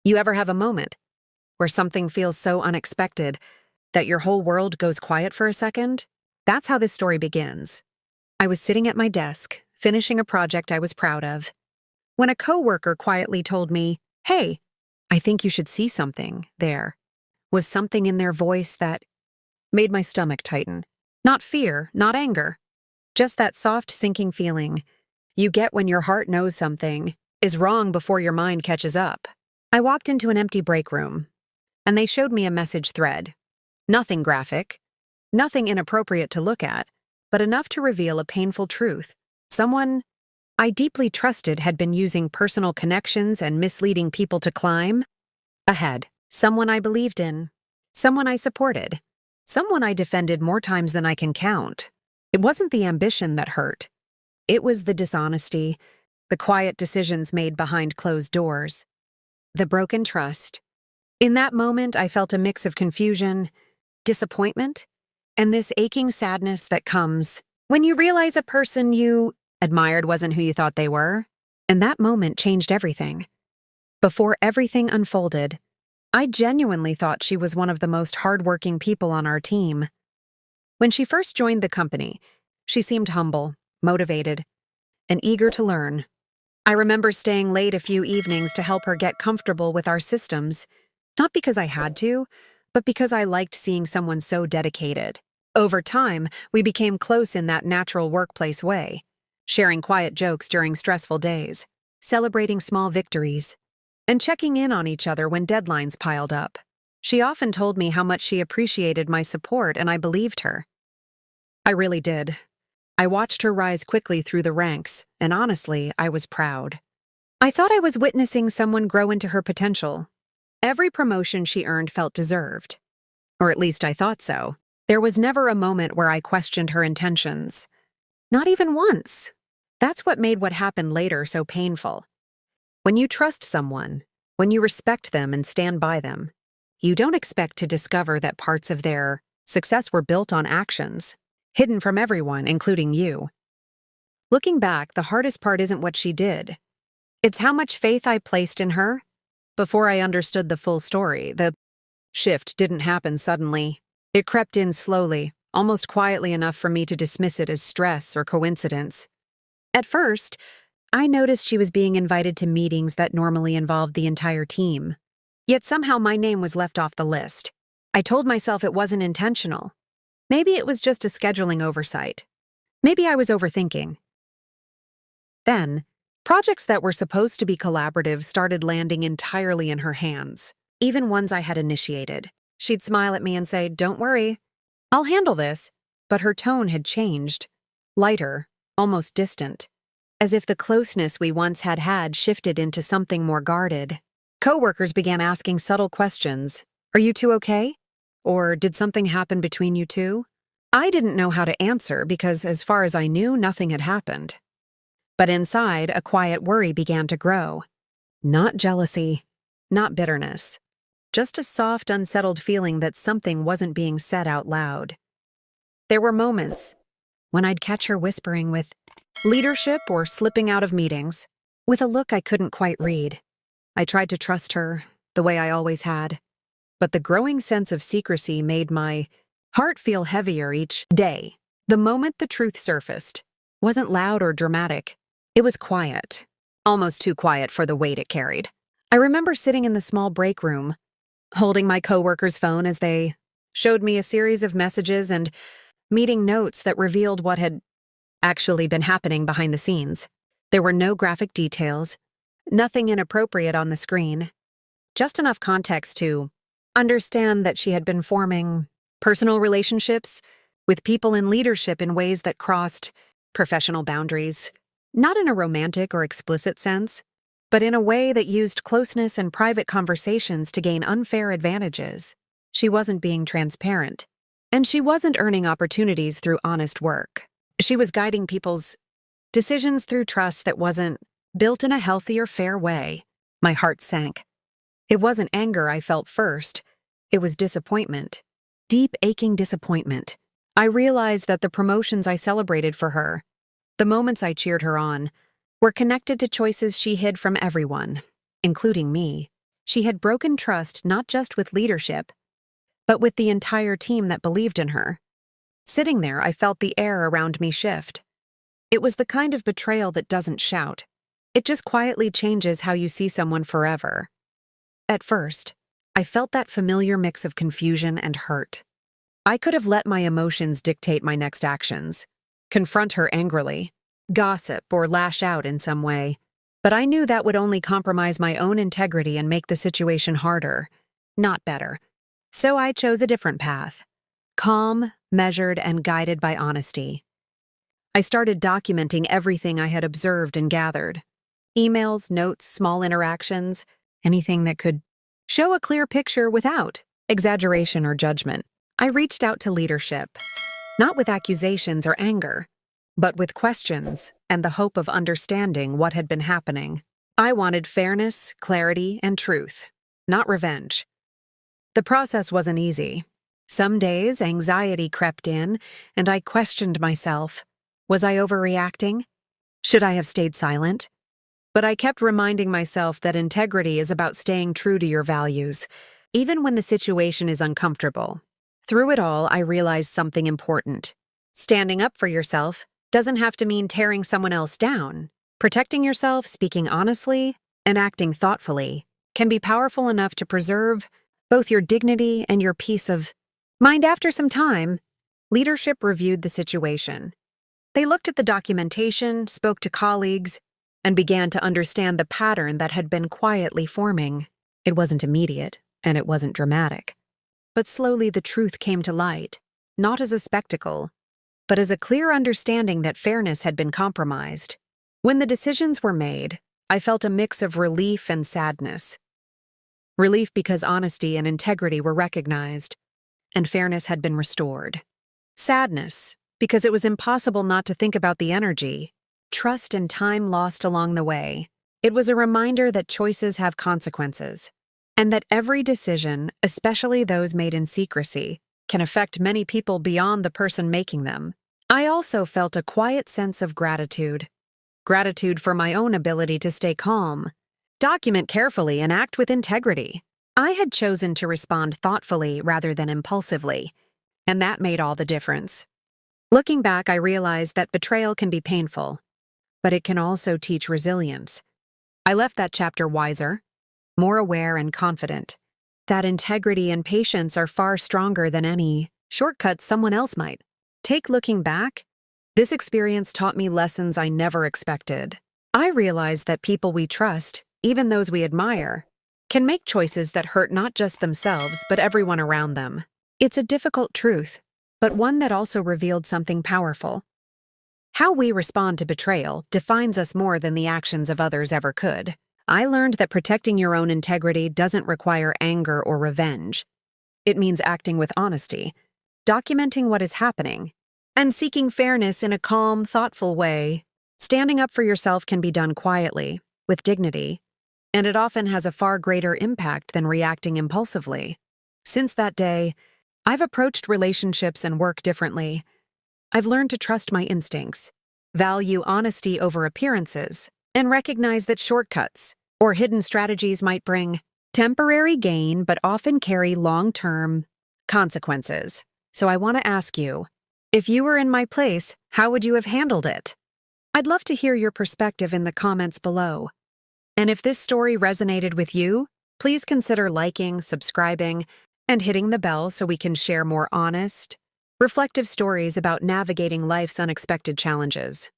You ever have a moment where something feels so unexpected that your whole world goes quiet for a second? That's how this story begins. I was sitting at my desk, finishing a project I was proud of, when a coworker quietly told me, "Hey, I think you should see something there." Was something in their voice that made my stomach tighten. Not fear, not anger, just that soft, sinking feeling you get when your heart knows something is wrong before your mind catches up. I walked into an empty break room, and they showed me a message thread. Nothing graphic, nothing inappropriate to look at, but enough to reveal a painful truth. Someone I deeply trusted had been using personal connections and misleading people to climb ahead. Someone I believed in, someone I supported, someone I defended more times than I can count. It wasn't the ambition that hurt. It was the dishonesty, the quiet decisions made behind closed doors, the broken trust. In that moment, I felt a mix of confusion, disappointment, and this aching sadness that comes when you realize a person you admired wasn't who you thought they were. And that moment changed everything. Before everything unfolded, I genuinely thought she was one of the most hardworking people on our team. When she first joined the company, she seemed humble, motivated, and eager to learn. I remember staying late a few evenings to help her get comfortable with our systems, not because I had to, but because I liked seeing someone so dedicated. Over time, we became close in that natural workplace way, sharing quiet jokes during stressful days, celebrating small victories, and checking in on each other when deadlines piled up. She often told me how much she appreciated my support, and I believed her. I really did. I watched her rise quickly through the ranks, and honestly, I was proud. I thought I was witnessing someone grow into her potential. Every promotion she earned felt deserved. Or at least I thought so. There was never a moment where I questioned her intentions. Not even once. That's what made what happened later so painful. When you trust someone, when you respect them and stand by them, you don't expect to discover that parts of their success were built on actions, hidden from everyone, including you. Looking back, the hardest part isn't what she did. It's how much faith I placed in her. Before I understood the full story, the shift didn't happen suddenly. It crept in slowly, almost quietly enough for me to dismiss it as stress or coincidence. At first, I noticed she was being invited to meetings that normally involved the entire team. Yet somehow my name was left off the list. I told myself it wasn't intentional. Maybe it was just a scheduling oversight. Maybe I was overthinking. Then, projects that were supposed to be collaborative started landing entirely in her hands, even ones I had initiated. She'd smile at me and say, "Don't worry, I'll handle this." But her tone had changed, lighter, almost distant, as if the closeness we once had shifted into something more guarded. Coworkers began asking subtle questions. "Are you two okay?" Or "Did something happen between you two?" I didn't know how to answer because, as far as I knew, nothing had happened. But inside, a quiet worry began to grow. Not jealousy, not bitterness. Just a soft, unsettled feeling that something wasn't being said out loud. There were moments when I'd catch her whispering with leadership or slipping out of meetings, with a look I couldn't quite read. I tried to trust her, the way I always had. But the growing sense of secrecy made my heart feel heavier each day. The moment the truth surfaced wasn't loud or dramatic. It was quiet, almost too quiet for the weight it carried. I remember sitting in the small break room, holding my coworker's phone as they showed me a series of messages and meeting notes that revealed what had actually been happening behind the scenes. There were no graphic details, nothing inappropriate on the screen, just enough context to understand that she had been forming personal relationships with people in leadership in ways that crossed professional boundaries, not in a romantic or explicit sense, but in a way that used closeness and private conversations to gain unfair advantages. She wasn't being transparent, and she wasn't earning opportunities through honest work. She was guiding people's decisions through trust that wasn't built in a healthy or fair way. My heart sank. It wasn't anger I felt first. It was disappointment. Deep, aching disappointment. I realized that the promotions I celebrated for her, the moments I cheered her on, were connected to choices she hid from everyone, including me. She had broken trust not just with leadership, but with the entire team that believed in her. Sitting there, I felt the air around me shift. It was the kind of betrayal that doesn't shout. It just quietly changes how you see someone forever. At first, I felt that familiar mix of confusion and hurt. I could have let my emotions dictate my next actions, confront her angrily, gossip, or lash out in some way. But I knew that would only compromise my own integrity and make the situation harder, not better. So I chose a different path. Calm, measured, and guided by honesty. I started documenting everything I had observed and gathered. Emails, notes, small interactions, anything that could show a clear picture without exaggeration or judgment. I reached out to leadership, not with accusations or anger, but with questions and the hope of understanding what had been happening. I wanted fairness, clarity, and truth, not revenge. The process wasn't easy. Some days, anxiety crept in, and I questioned myself. Was I overreacting? Should I have stayed silent? But I kept reminding myself that integrity is about staying true to your values, even when the situation is uncomfortable. Through it all, I realized something important. Standing up for yourself doesn't have to mean tearing someone else down. Protecting yourself, speaking honestly, and acting thoughtfully can be powerful enough to preserve both your dignity and your peace of mind. After some time, leadership reviewed the situation. They looked at the documentation, spoke to colleagues, and began to understand the pattern that had been quietly forming. It wasn't immediate, and it wasn't dramatic. But slowly the truth came to light, not as a spectacle, but as a clear understanding that fairness had been compromised. When the decisions were made, I felt a mix of relief and sadness. Relief because honesty and integrity were recognized, and fairness had been restored. Sadness because it was impossible not to think about the energy, trust, and time lost along the way. It was a reminder that choices have consequences, and that every decision, especially those made in secrecy, can affect many people beyond the person making them. I also felt a quiet sense of gratitude. Gratitude for my own ability to stay calm, document carefully, and act with integrity. I had chosen to respond thoughtfully rather than impulsively, and that made all the difference. Looking back, I realized that betrayal can be painful, but it can also teach resilience. I left that chapter wiser, more aware, and confident that integrity and patience are far stronger than any shortcuts someone else might take. Looking back, this experience taught me lessons I never expected. I realized that people we trust, even those we admire, can make choices that hurt not just themselves but everyone around them. It's a difficult truth, but one that also revealed something powerful. How we respond to betrayal defines us more than the actions of others ever could. I learned that protecting your own integrity doesn't require anger or revenge. It means acting with honesty, documenting what is happening, and seeking fairness in a calm, thoughtful way. Standing up for yourself can be done quietly, with dignity, and it often has a far greater impact than reacting impulsively. Since that day, I've approached relationships and work differently. I've learned to trust my instincts, value honesty over appearances, and recognize that shortcuts or hidden strategies might bring temporary gain but often carry long-term consequences. So I want to ask you, if you were in my place, how would you have handled it? I'd love to hear your perspective in the comments below. And if this story resonated with you, please consider liking, subscribing, and hitting the bell so we can share more honest, reflective stories about navigating life's unexpected challenges.